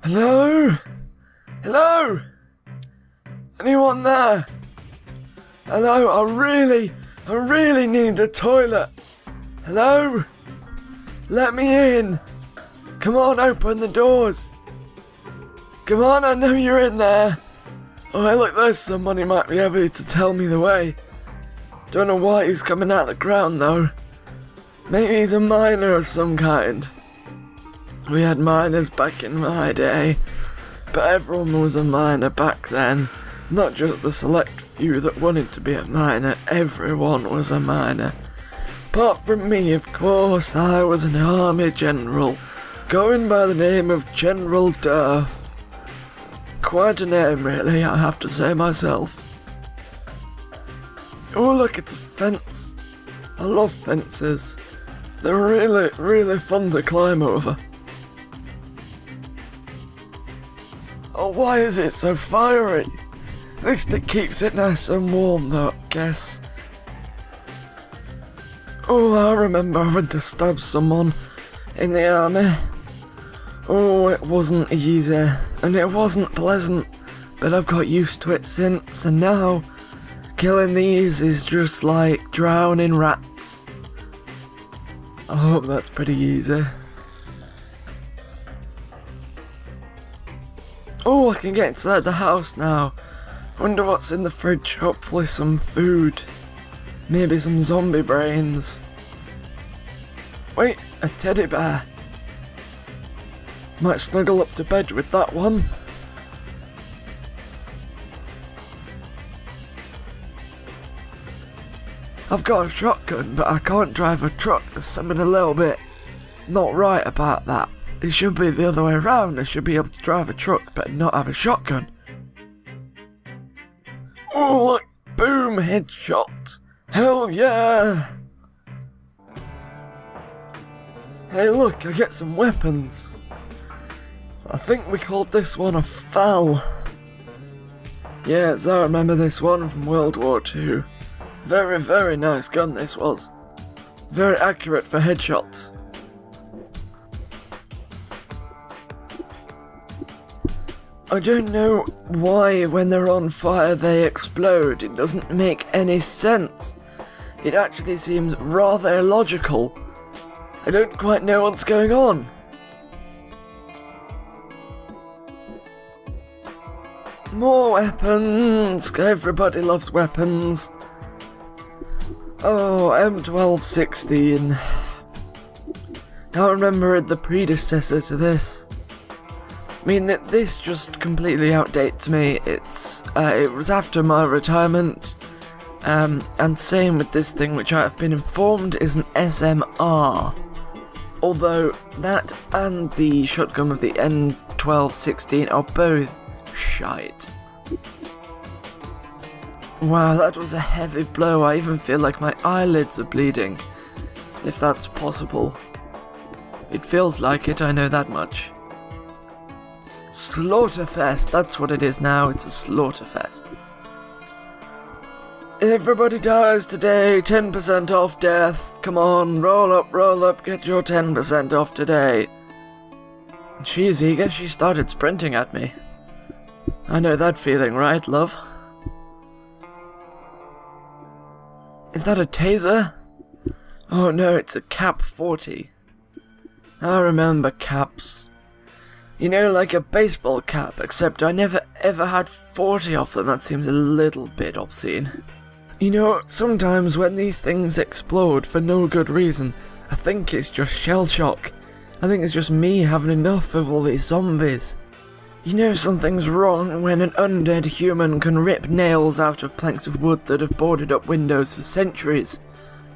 Hello? Hello? Anyone there? Hello, I really need the toilet. Hello? Let me in. Come on, open the doors. Come on, I know you're in there. Oh, hey, look, there's somebody might be able to tell me the way. Don't know why he's coming out of the ground, though. Maybe he's a miner of some kind. We had miners back in my day, but everyone was a miner back then. Not just the select few that wanted to be a miner, everyone was a miner. Apart from me, of course, I was an army general, going by the name of General Durf. Quite a name, really, I have to say myself. Oh, look, it's a fence. I love fences. They're really, really fun to climb over. Oh, why is it so fiery? At least it keeps it nice and warm, though, I guess. Oh, I remember having to stab someone in the army. Oh, it wasn't easy, and it wasn't pleasant, but I've got used to it since, and now killing these is just like drowning rats. I hope that's pretty easy. Oh, I can get inside the house now. Wonder what's in the fridge. Hopefully some food. Maybe some zombie brains. Wait, a teddy bear. Might snuggle up to bed with that one. I've got a shotgun, but I can't drive a truck. There's something a little bit not right about that. It should be the other way around. I should be able to drive a truck, but not have a shotgun. Oh, look! Boom! Headshot! Hell yeah! Hey, look! I get some weapons. I think we called this one a FAL. Yes, I remember this one from World War II. Very, very nice gun this was. Very accurate for headshots. I don't know why when they're on fire they explode. It doesn't make any sense. It actually seems rather illogical. I don't quite know what's going on. More weapons! Everybody loves weapons. Oh, M1216. I remember the predecessor to this. I mean, this just completely outdates me. It was after my retirement, and same with this thing, which I have been informed is an SMR. Although that and the shotgun of the N1216 are both shite. Wow, that was a heavy blow. I even feel like my eyelids are bleeding, if that's possible. It feels like it, I know that much. Slaughterfest, that's what it is now, it's a slaughterfest. Everybody dies today, 10% off death. Come on, roll up, get your 10% off today. She's eager, she started sprinting at me. I know that feeling, right, love? Is that a taser? Oh no, it's a Cap 40. I remember caps. You know, like a baseball cap, except I never ever had 40 of them. That seems a little bit obscene. You know, sometimes when these things explode for no good reason, I think it's just shell shock. I think it's just me having enough of all these zombies. You know something's wrong when an undead human can rip nails out of planks of wood that have boarded up windows for centuries.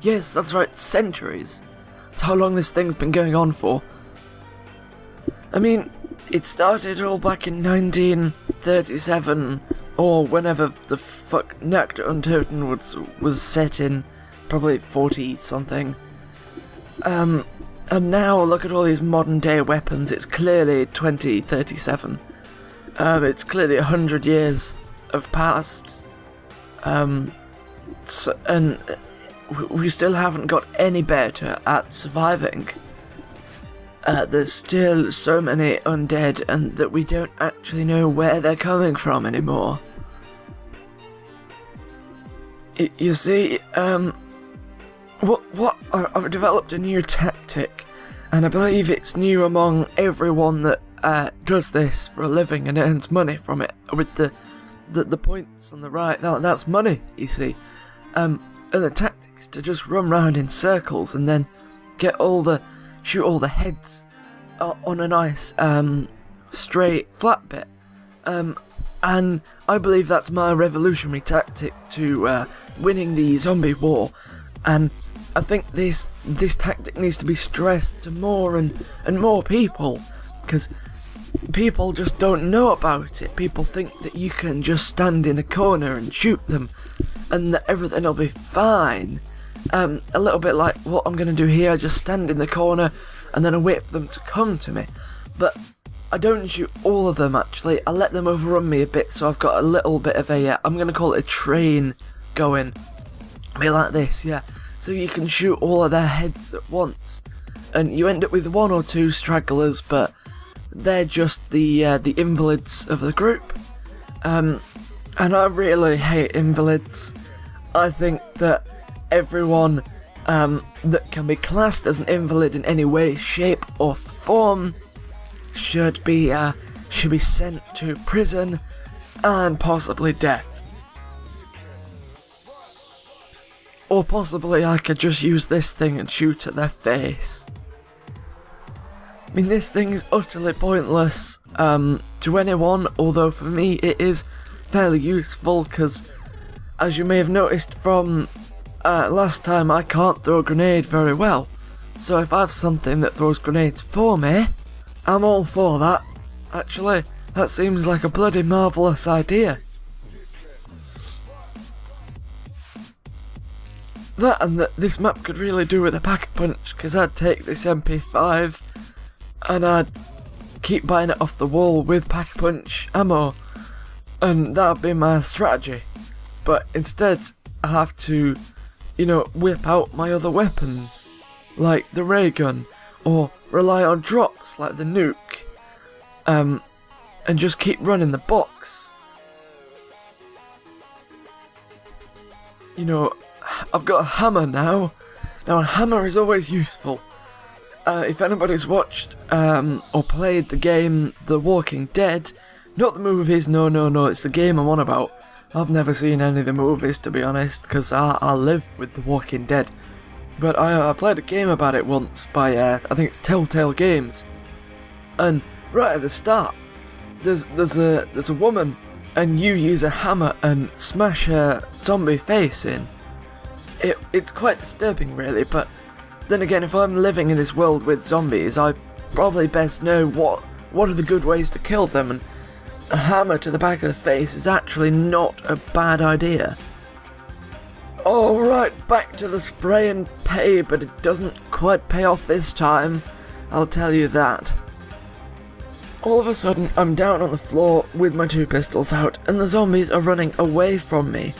Yes, that's right, centuries. That's how long this thing's been going on for. I mean, it started all back in 1937, or whenever the fuck Nacht und Toten was set in, probably 40-something. And now, look at all these modern day weapons, it's clearly 2037. It's clearly 100 years have passed. And we still haven't got any better at surviving. there's still so many undead and that we don't actually know where they're coming from anymore. You see, I've developed a new tactic, and I believe it's new among everyone that does this for a living and earns money from it. With the points on the right, that's money, you see. And the tactic is to just run round in circles and then shoot all the heads on a nice straight flat bit. And I believe that's my revolutionary tactic to winning the zombie war. And I think this tactic needs to be stressed to more and more people, because people just don't know about it. People think that you can just stand in a corner and shoot them and that everything will be fine. A little bit like what I'm going to do here. I just stand in the corner and then I wait for them to come to me. But I don't shoot all of them actually. I let them overrun me a bit, so I've got a little bit of a, I'm going to call it a train going. Be like this, yeah. So you can shoot all of their heads at once. And you end up with one or two stragglers, but they're just the invalids of the group. And I really hate invalids. I think that everyone that can be classed as an invalid in any way, shape or form should be sent to prison and possibly death. Or possibly I could just use this thing and shoot at their face. I mean, this thing is utterly pointless to anyone, although for me it is fairly useful, because as you may have noticed from last time, I can't throw a grenade very well. So if I have something that throws grenades for me, I'm all for that. Actually, that seems like a bloody marvellous idea. That and that this map could really do with a pack-a-punch, because I'd take this MP5 and I'd keep buying it off the wall with pack-a-punch ammo, and that'd be my strategy. But instead I have to, whip out my other weapons, like the ray gun, or rely on drops like the nuke, and just keep running the box. I've got a hammer now. Now a hammer is always useful. If anybody's watched or played the game The Walking Dead, not the movies, no, it's the game I'm on about. I've never seen any of the movies, to be honest, because I live with The Walking Dead. But I played a game about it once by, I think it's Telltale Games. And right at the start, there's a woman, and you use a hammer and smash her zombie face in. It's quite disturbing, really, but then again, if I'm living in this world with zombies, I probably best know what are the good ways to kill them, and a hammer to the back of the face is actually not a bad idea. Alright, back to the spray and pay, but it doesn't quite pay off this time, I'll tell you that. All of a sudden, I'm down on the floor with my two pistols out, and the zombies are running away from me.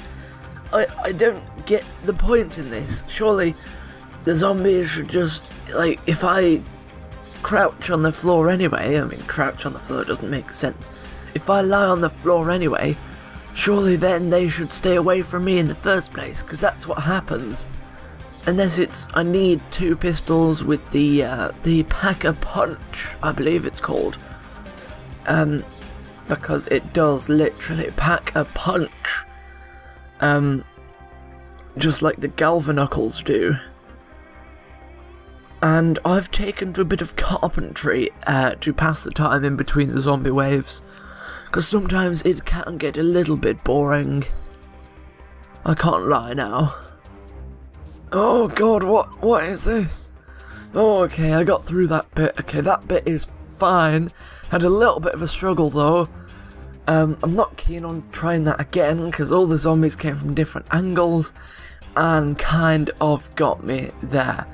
I don't get the point in this. Surely the zombies should just, if I crouch on the floor anyway, crouch on the floor doesn't make sense. If I lie on the floor anyway, surely then they should stay away from me in the first place, because that's what happens. Unless it's, I need two pistols with the pack-a-punch, I believe it's called. Because it does literally pack a punch. Just like the Galvanuckles do. And I've taken to a bit of carpentry to pass the time in between the zombie waves, because sometimes it can get a little bit boring. I can't lie now. Oh god, what is this? Oh, okay, I got through that bit. Okay, that bit is fine. Had a little bit of a struggle though. I'm not keen on trying that again, because all the zombies came from different angles and kind of got me there.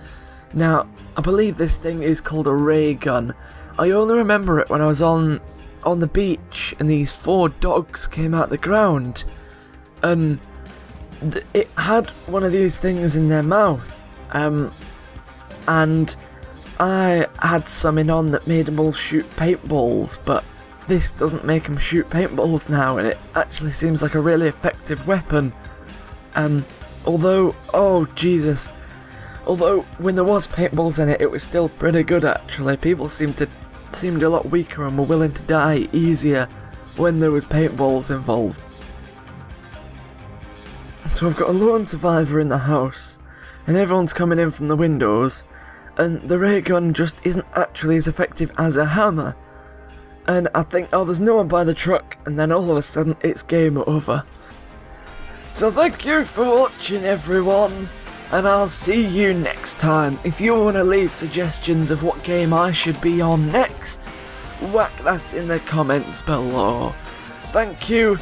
Now, I believe this thing is called a ray gun. I only remember it when I was on the beach and these 4 dogs came out the ground, and it had one of these things in their mouth, and I had something on that made them all shoot paintballs, but this doesn't make them shoot paintballs now, and it actually seems like a really effective weapon. Although, oh Jesus, although when there was paintballs in it, it was still pretty good actually. People seemed a lot weaker and were willing to die easier when there was paintballs involved. So I've got a lone survivor in the house, and everyone's coming in from the windows, and the ray gun just isn't actually as effective as a hammer. And I think, oh, there's no one by the truck, and then all of a sudden it's game over. So thank you for watching, everyone, and I'll see you next time. If you want to leave suggestions of what game I should be on next, whack that in the comments below. Thank you.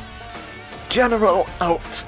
General out.